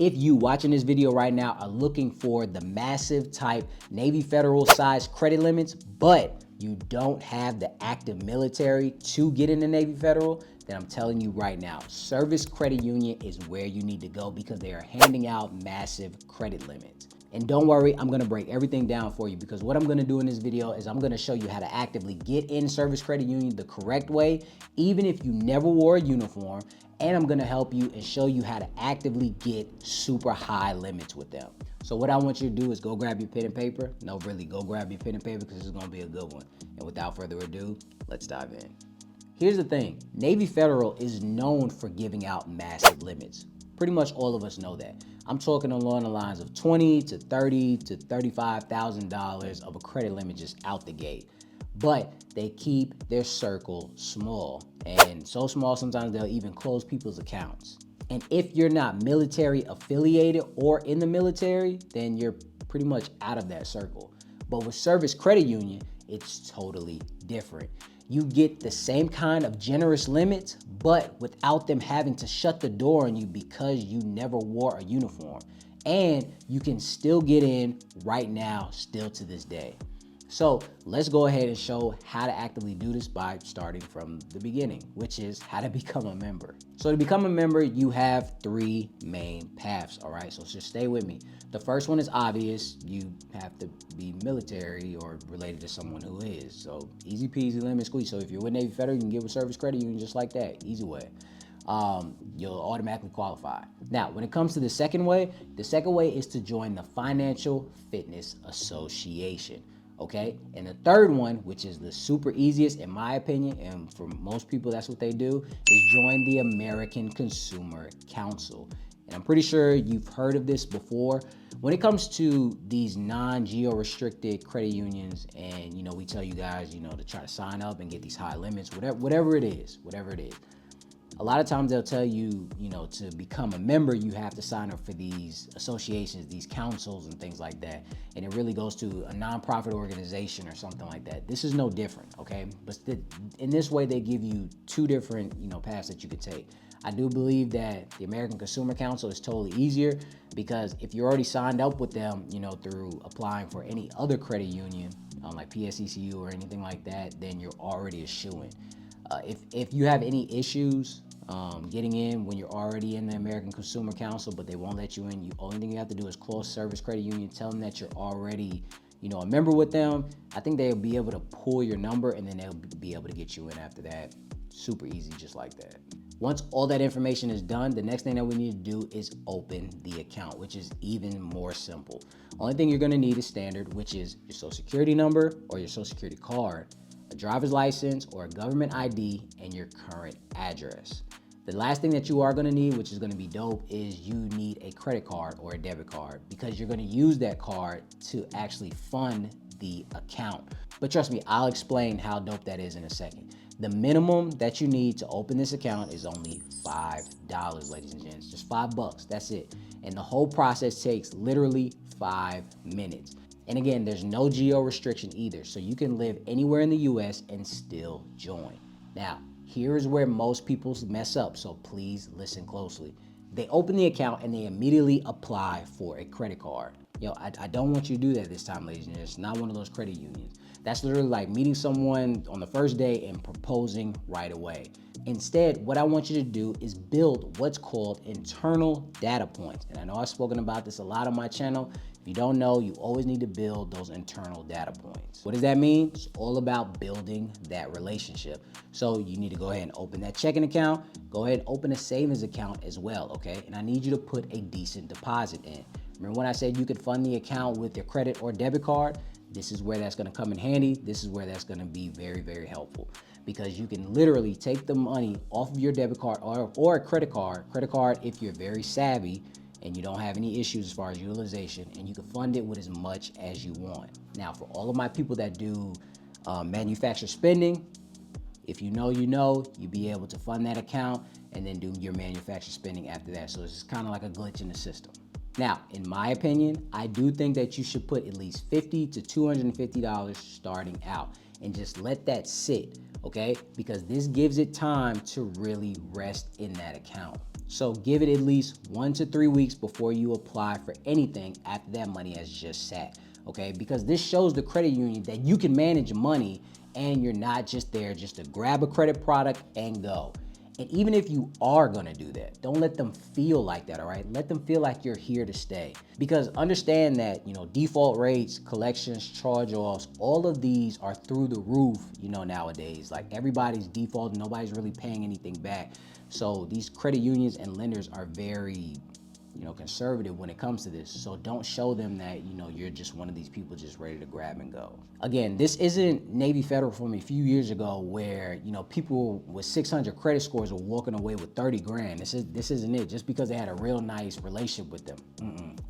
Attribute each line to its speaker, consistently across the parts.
Speaker 1: If you watching this video right now are looking for the massive type Navy Federal size credit limits, but you don't have the active military to get into Navy Federal, then I'm telling you right now, Service Credit Union is where you need to go because they are handing out massive credit limits. And don't worry, I'm gonna break everything down for you because what I'm gonna do in this video is I'm gonna show you how to actively get in Service Credit Union the correct way, even if you never wore a uniform, and I'm gonna help you and show you how to actively get super high limits with them. So what I want you to do is go grab your pen and paper. No, really, go grab your pen and paper because this is gonna be a good one. And without further ado, let's dive in. Here's the thing, Navy Federal is known for giving out massive limits. Pretty much all of us know that. I'm talking along the lines of $20,000 to $30,000 to $35,000 of a credit limit just out the gate. But they keep their circle small, and so small sometimes they'll even close people's accounts. And if you're not military affiliated or in the military, then you're pretty much out of that circle. But with Service Credit Union, it's totally different. You get the same kind of generous limits, but without them having to shut the door on you because you never wore a uniform. And you can still get in right now, still to this day. So let's go ahead and show how to actively do this by starting from the beginning, which is how to become a member. So to become a member, you have three main paths, all right? So just stay with me. The first one is obvious. You have to be military or related to someone who is. So easy peasy, lemon squeeze. So if you're with Navy Federal, you can get with Service Credit Union just like that, easy way. You'll automatically qualify. Now, when it comes to the second way is to join the Financial Fitness Association. Okay, and the third one, which is the super easiest in my opinion, and for most people that's what they do, is join the American Consumer Council. And I'm pretty sure you've heard of this before. When it comes to these non-geo-restricted credit unions, and we tell you guys, to try to sign up and get these high limits, whatever it is. A lot of times they'll tell you, to become a member, you have to sign up for these associations, these councils and things like that. And it really goes to a nonprofit organization or something like that. This is no different, okay? But in this way, they give you two different, paths that you could take. I do believe that the American Consumer Council is totally easier because if you're already signed up with them, through applying for any other credit union, like PSECU or anything like that, then you're already a shoo-in. If you have any issues getting in when you're already in the American Consumer Council, but they won't let you in, only thing you have to do is call Service Credit Union, tell them that you're already, a member with them. I think they'll be able to pull your number and then they'll be able to get you in after that. Super easy, just like that. Once all that information is done, the next thing that we need to do is open the account, which is even more simple. Only thing you're gonna need is standard, which is your social security number or your social security card, a driver's license or a government ID, and your current address. The last thing that you are gonna need, which is gonna be dope, is you need a credit card or a debit card because you're gonna use that card to actually fund the account. But trust me, I'll explain how dope that is in a second. The minimum that you need to open this account is only $5, ladies and gents, just $5, that's it. And the whole process takes literally 5 minutes. And again, there's no geo restriction either, so you can live anywhere in the US and still join. Now, here's where most people mess up, so please listen closely. They open the account and they immediately apply for a credit card. I don't want you to do that this time, ladies and gents. It's not one of those credit unions. That's literally like meeting someone on the first day and proposing right away. Instead, what I want you to do is build what's called internal data points. And I know I've spoken about this a lot on my channel. If you don't know, you always need to build those internal data points. What does that mean? It's all about building that relationship. So you need to go ahead and open that checking account. Go ahead and open a savings account as well, okay? And I need you to put a decent deposit in. Remember when I said you could fund the account with your credit or debit card? This is where that's gonna come in handy. This is where that's gonna be very, very helpful because you can literally take the money off of your debit card or a credit card if you're very savvy and you don't have any issues as far as utilization, and you can fund it with as much as you want. Now, for all of my people that do manufacturer spending, if you know, you'll be able to fund that account and then do your manufacturer spending after that. So it's kind of like a glitch in the system. Now, in my opinion, I do think that you should put at least $50 to $250 starting out and just let that sit, okay? Because this gives it time to really rest in that account. So give it at least 1 to 3 weeks before you apply for anything after that money has just sat, okay? Because this shows the credit union that you can manage money and you're not just there just to grab a credit product and go. And even if you are gonna do that, don't let them feel like that, all right? Let them feel like you're here to stay. Because understand that, default rates, collections, charge-offs, all of these are through the roof, nowadays. Like everybody's defaulting, nobody's really paying anything back. So these credit unions and lenders are very, conservative when it comes to this. So don't show them that, you're just one of these people just ready to grab and go. Again, this isn't Navy Federal from a few years ago where, people with 600 credit scores were walking away with 30 grand. This isn't it, just because they had a real nice relationship with them.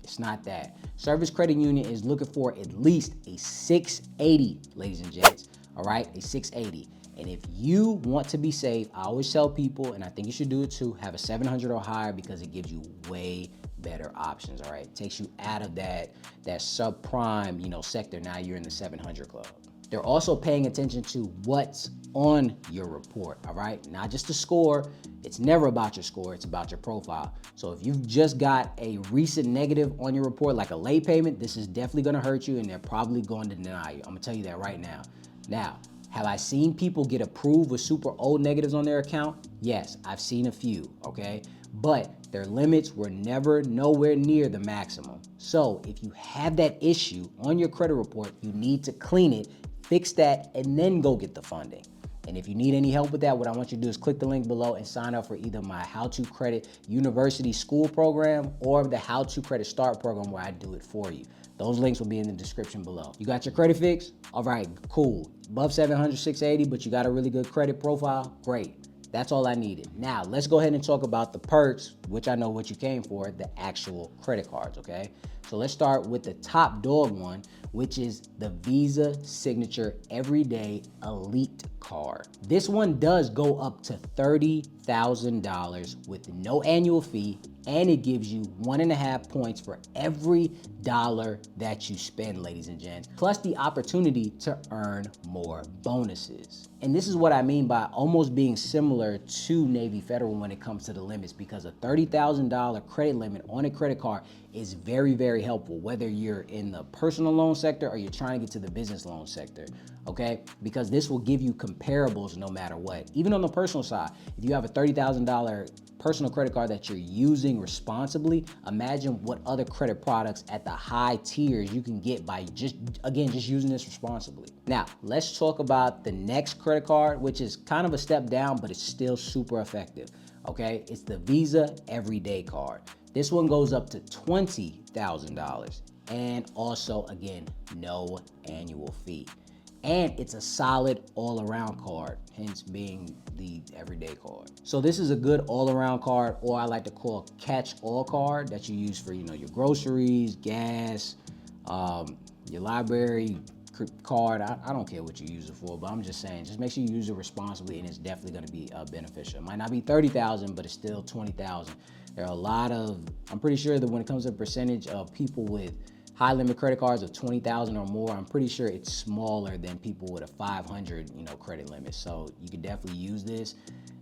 Speaker 1: It's not that. Service Credit Union is looking for at least a 680, ladies and gents, all right? A 680. And if you want to be safe, I always tell people, and I think you should do it too, have a 700 or higher because it gives you way better options, all right? It takes you out of that subprime, sector. Now you're in the 700 club. They're also paying attention to what's on your report, all right? Not just the score. It's never about your score, it's about your profile. So if you've just got a recent negative on your report, like a late payment, this is definitely gonna hurt you and they're probably going to deny you. I'm gonna tell you that right now. Now, have I seen people get approved with super old negatives on their account? Yes, I've seen a few, okay? But their limits were never nowhere near the maximum. So if you have that issue on your credit report, you need to clean it, fix that, and then go get the funding. And if you need any help with that, what I want you to do is click the link below and sign up for either my HowToCredit University School program or the HowToCredit Start program where I do it for you. Those links will be in the description below. You got your credit fixed? All right, cool. Above 700, 680, but you got a really good credit profile? Great. That's all I needed. Now, let's go ahead and talk about the perks, which I know what you came for, the actual credit cards, okay? So let's start with the top dog one, which is the Visa Signature Everyday Elite Card. This one does go up to $30,000 with no annual fee, and it gives you 1.5 points for every dollar that you spend, ladies and gents, plus the opportunity to earn more bonuses. And this is what I mean by almost being similar to Navy Federal when it comes to the limits, because a $30,000 credit limit on a credit card is very, very helpful, whether you're in the personal loan sector or you're trying to get to the business loan sector, okay? Because this will give you comparables no matter what. Even on the personal side, if you have a $30,000 personal credit card that you're using responsibly, imagine what other credit products at the high tiers you can get by just using this responsibly. Now, let's talk about the next credit card, which is kind of a step down, but it's still super effective, okay? It's the Visa Everyday Card. This one goes up to $20,000 and also, again, no annual fee. And it's a solid all-around card, hence being the everyday card. So this is a good all-around card, or I like to call catch-all card that you use for, your groceries, gas, your library card. I don't care what you use it for, but I'm just saying, just make sure you use it responsibly, and it's definitely going to be beneficial. It might not be 30,000, but it's still 20,000. There are a lot of, I'm pretty sure that when it comes to the percentage of people with high limit credit cards of 20,000 or more, I'm pretty sure it's smaller than people with a 500, credit limit. So you can definitely use this,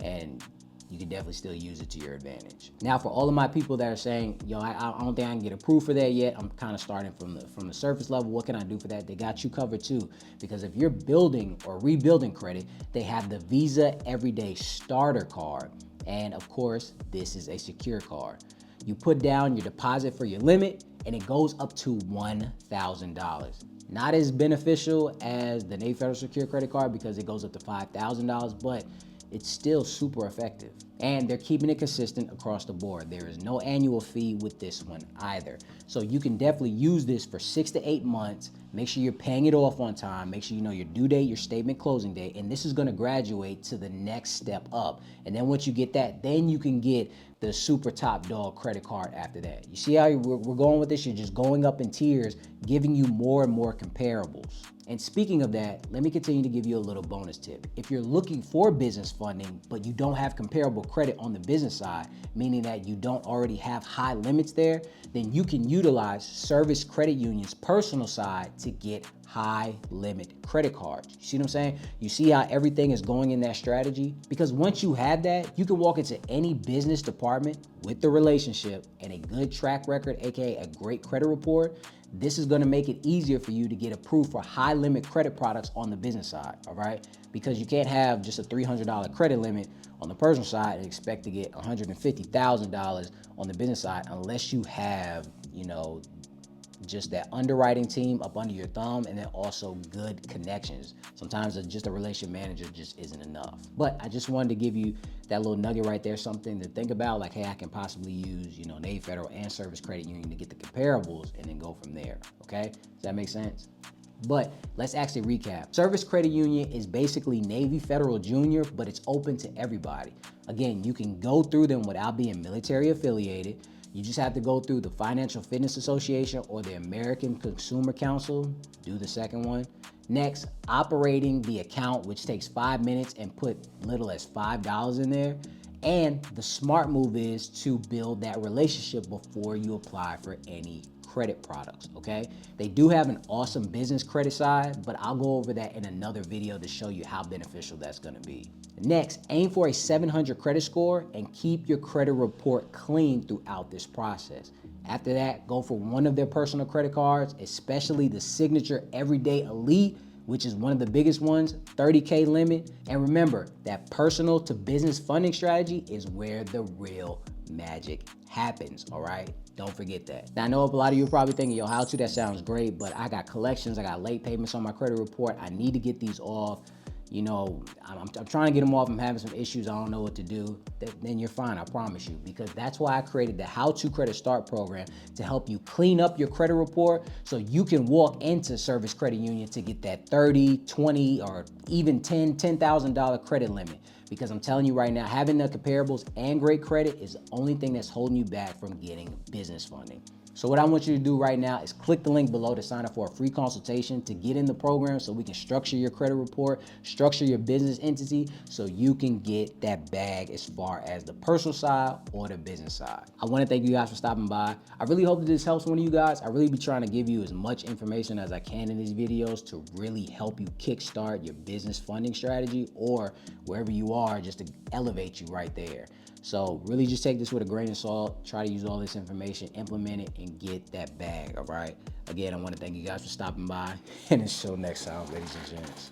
Speaker 1: and you can definitely still use it to your advantage. Now, for all of my people that are saying, I don't think I can get approved for that yet, I'm kind of starting from the surface level. What can I do for that? They got you covered too, because if you're building or rebuilding credit, they have the Visa Everyday Starter Card. And of course, this is a secure card. You put down your deposit for your limit, and it goes up to $1,000. Not as beneficial as the Navy Federal Secure Credit Card because it goes up to $5,000, but it's still super effective. And they're keeping it consistent across the board. There is no annual fee with this one either. So you can definitely use this for 6 to 8 months. Make sure you're paying it off on time. Make sure you know your due date, your statement closing date, and this is gonna graduate to the next step up. And then once you get that, then you can get the super top dog credit card after that. You see how we're going with this? You're just going up in tiers, giving you more and more comparables. And speaking of that, let me continue to give you a little bonus tip. If you're looking for business funding, but you don't have comparable credit on the business side, meaning that you don't already have high limits there, then you can utilize Service Credit Union's personal side to get high limit credit cards. You see what I'm saying? You see how everything is going in that strategy? Because once you have that, you can walk into any business department with the relationship and a good track record, aka a great credit report. This is gonna make it easier for you to get approved for high limit credit products on the business side, all right? Because you can't have just a $300 credit limit on the personal side and expect to get $150,000 on the business side unless you have, just that underwriting team up under your thumb, and then also good connections. Sometimes just a relationship manager just isn't enough. But I just wanted to give you that little nugget right there, something to think about, like, hey, I can possibly use, Navy Federal and Service Credit Union to get the comparables and then go from there, okay? Does that make sense? But let's actually recap. Service Credit Union is basically Navy Federal Junior, but it's open to everybody. Again, you can go through them without being military affiliated. You just have to go through the Financial Fitness Association or the American Consumer Council. Do the second one. Next, operating the account, which takes 5 minutes, and put little as $5 in there. And the smart move is to build that relationship before you apply for any credit products, okay? They do have an awesome business credit side, but I'll go over that in another video to show you how beneficial that's gonna be. Next, aim for a 700 credit score and keep your credit report clean throughout this process. After that, go for one of their personal credit cards, especially the Signature Everyday Elite, which is one of the biggest ones, 30K limit. And remember, that personal to business funding strategy is where the real magic happens, all right? Don't forget that. Now, I know a lot of you are probably thinking, yo, how to, that sounds great, but I got collections, I got late payments on my credit report. I need to get these off. I'm trying to get them off. I'm having some issues. I don't know what to do. Then you're fine, I promise you, because that's why I created the How to Credit Start program to help you clean up your credit report so you can walk into Service Credit Union to get that 30, 20, or even $10,000 credit limit. Because I'm telling you right now, having the comparables and great credit is the only thing that's holding you back from getting business funding. So what I want you to do right now is click the link below to sign up for a free consultation to get in the program so we can structure your credit report, structure your business entity so you can get that bag as far as the personal side or the business side. I want to thank you guys for stopping by. I really hope that this helps one of you guys. I really be trying to give you as much information as I can in these videos to really help you kickstart your business funding strategy or wherever you are, just to elevate you right there. So really just take this with a grain of salt, try to use all this information, implement it, and get that bag, all right? Again, I want to thank you guys for stopping by, and until next time, ladies and gents.